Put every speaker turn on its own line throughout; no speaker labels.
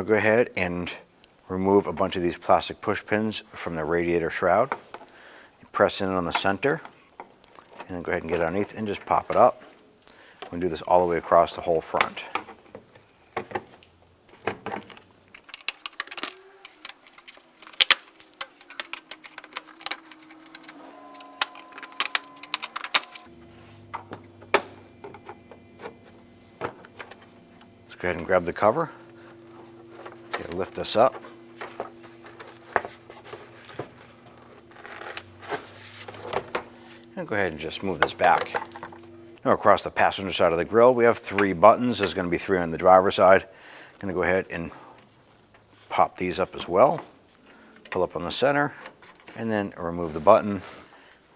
go ahead and remove a bunch of these plastic push pins from the radiator shroud. You press in on the center, and then go ahead and get it underneath and just pop it up. We're going to do this all the way across the whole front. Let's go ahead and grab the cover. Lift this up. And go ahead and just move this back. Now across the passenger side of the grille, we have 3 buttons. There's going to be 3 on the driver's side. I'm going to go ahead and pop these up as well. Pull up on the center, and then remove the button.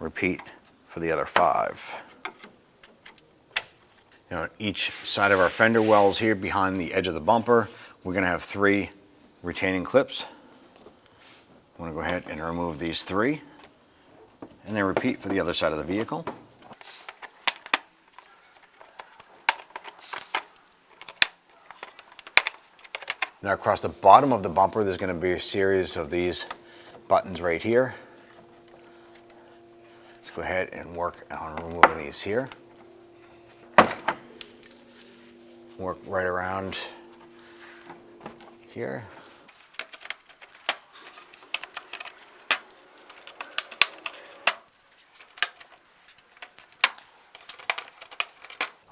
Repeat for the other 5. Now on each side of our fender wells here behind the edge of the bumper, we're going to have 3 retaining clips. I'm going to go ahead and remove these 3, and then repeat for the other side of the vehicle. Now across the bottom of the bumper, there's going to be a series of these buttons right here. Let's go ahead and work on removing these here. Work right around here.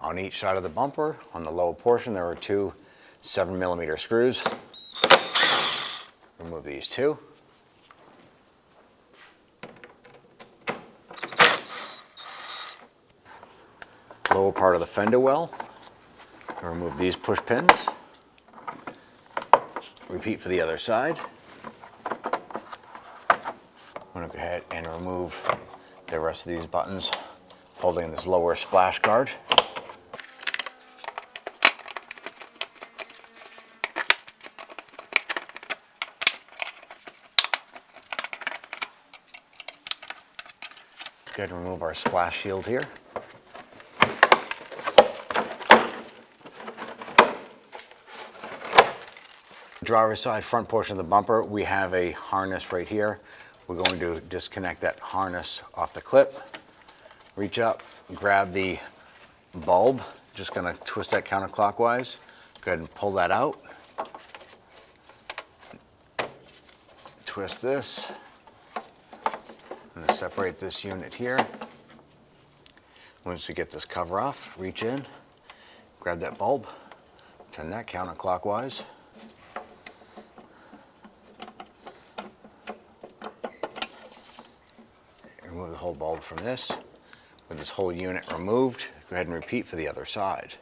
On each side of the bumper, on the lower portion, there are 2 7mm screws. Remove these 2. Lower part of the fender well. Remove these push pins. Repeat for the other side. I'm going to go ahead and remove the rest of these buttons holding this lower splash guard. Let's go ahead and remove our splash shield here. Driver's side front portion of the bumper, we have a harness right here. We're going to disconnect that harness off the clip. Reach up, grab the bulb. Just going to twist that counterclockwise. Go ahead and pull that out. Twist this. I'm going to separate this unit here. Once we get this cover off, reach in, grab that bulb, turn that counterclockwise. Remove the whole bulb from this. With this whole unit removed, go ahead and repeat for the other side.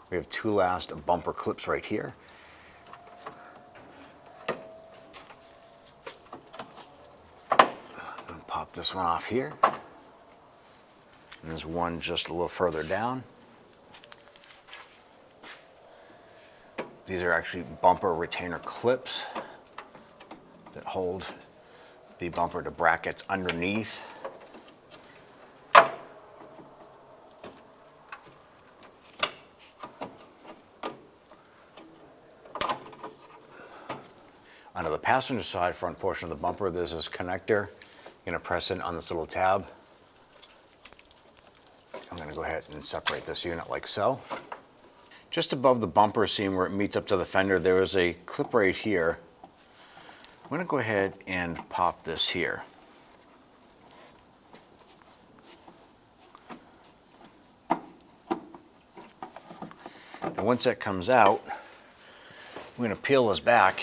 We have 2 last bumper clips right here. I'm going to pop this one off here. And there's one just a little further down. These are actually bumper retainer clips that hold the bumper to brackets underneath. Onto the passenger side front portion of the bumper, there's this connector. You're going to press in on this little tab. I'm going to go ahead and separate this unit like so. Just above the bumper seam where it meets up to the fender, there is a clip right here. I'm going to go ahead and pop this here. And once that comes out, I'm going to peel this back.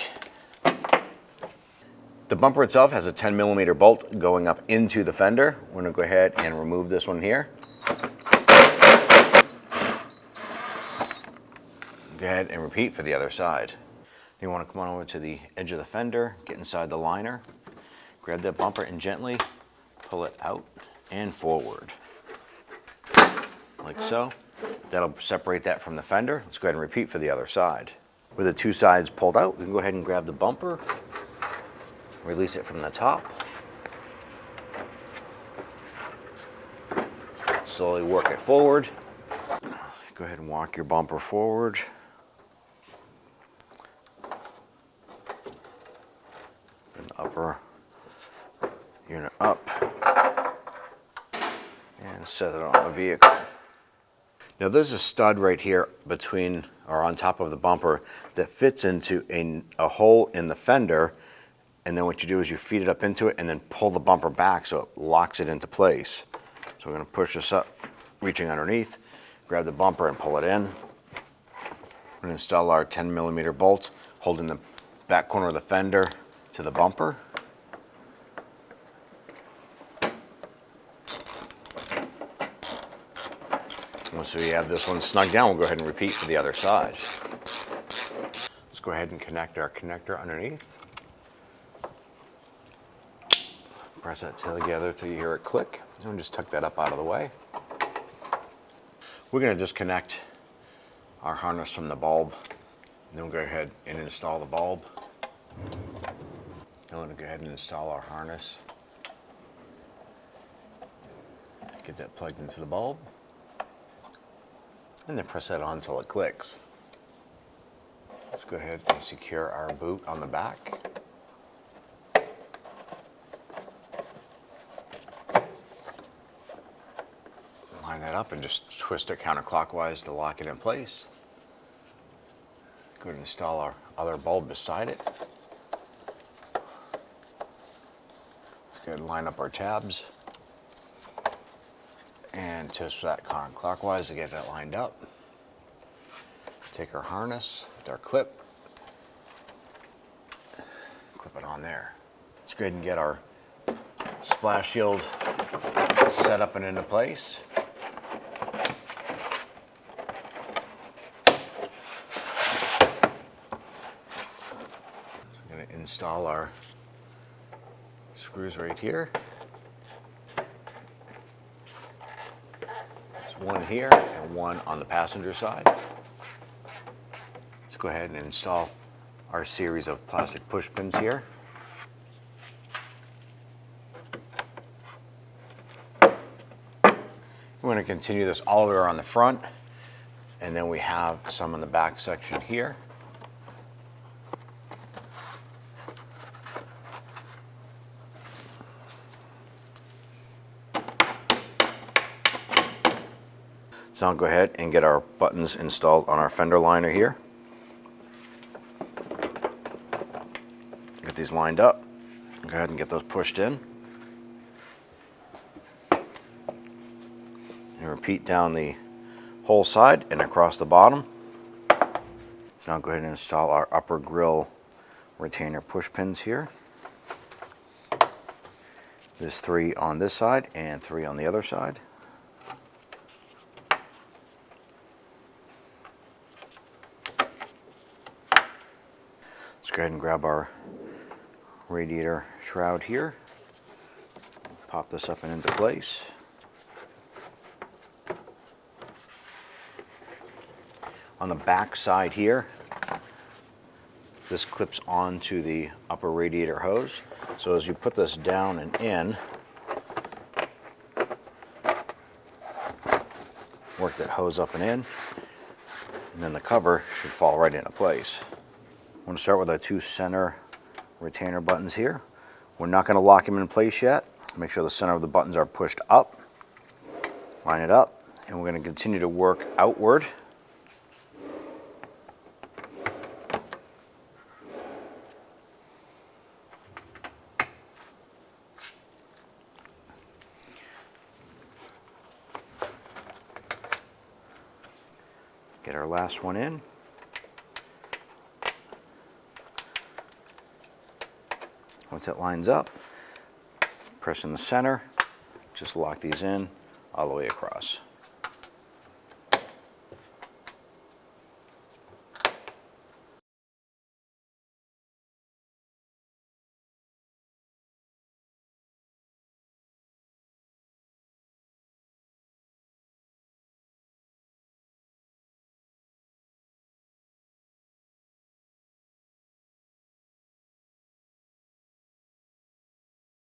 The bumper itself has a 10mm bolt going up into the fender. We're going to go ahead and remove this one here. Go ahead and repeat for the other side. You want to come on over to the edge of the fender, get inside the liner, grab that bumper and gently pull it out and forward. Like so. That'll separate that from the fender. Let's go ahead and repeat for the other side. With the 2 sides pulled out, we can go ahead and grab the bumper, release it from the top. Slowly work it forward. Go ahead and walk your bumper forward. upper unit up and set it on the vehicle. Now there's a stud right here between or on top of the bumper that fits into a hole in the fender, and then what you do is you feed it up into it and then pull the bumper back so it locks it into place. So we're going to push this up, reaching underneath, grab the bumper and pull it in. We're going to install our 10mm bolt holding the back corner of the fender to the bumper. Once we have this one snug down, we'll go ahead and repeat for the other side. Let's go ahead and connect our connector underneath. Press that together till you hear it click, and just tuck that up out of the way. We're going to disconnect our harness from the bulb, and then we'll go ahead and install the bulb. Then we're going to go ahead and install our harness. Get that plugged into the bulb, and then press that on until it clicks. Let's go ahead and secure our boot on the back. Line that up and just twist it counterclockwise to lock it in place. Go ahead and install our other bulb beside it. Let's go ahead and line up our tabs and twist that counterclockwise to get that lined up. Take our harness with our clip, clip it on there. Let's go ahead and get our splash shield set up and into place. I'm going to install our screws right here. There's one here and one on the passenger side. Let's go ahead and install our series of plastic push pins here. We're going to continue this all the way around the front, and then we have some in the back section here. So I'll go ahead and get our buttons installed on our fender liner here. Get these lined up. Go ahead and get those pushed in. And repeat down the whole side and across the bottom. So now go ahead and install our upper grille retainer push pins here. There's 3 on this side and 3 on the other side. Let's go ahead and grab our radiator shroud here. Pop this up and into place. On the back side here, this clips onto the upper radiator hose. So as you put this down and in, work that hose up and in, and then the cover should fall right into place. I'm going to start with our 2 center retainer buttons here. We're not going to lock them in place yet. Make sure the center of the buttons are pushed up. Line it up, and we're going to continue to work outward. Get our last one in. Once it lines up, press in the center, just lock these in all the way across.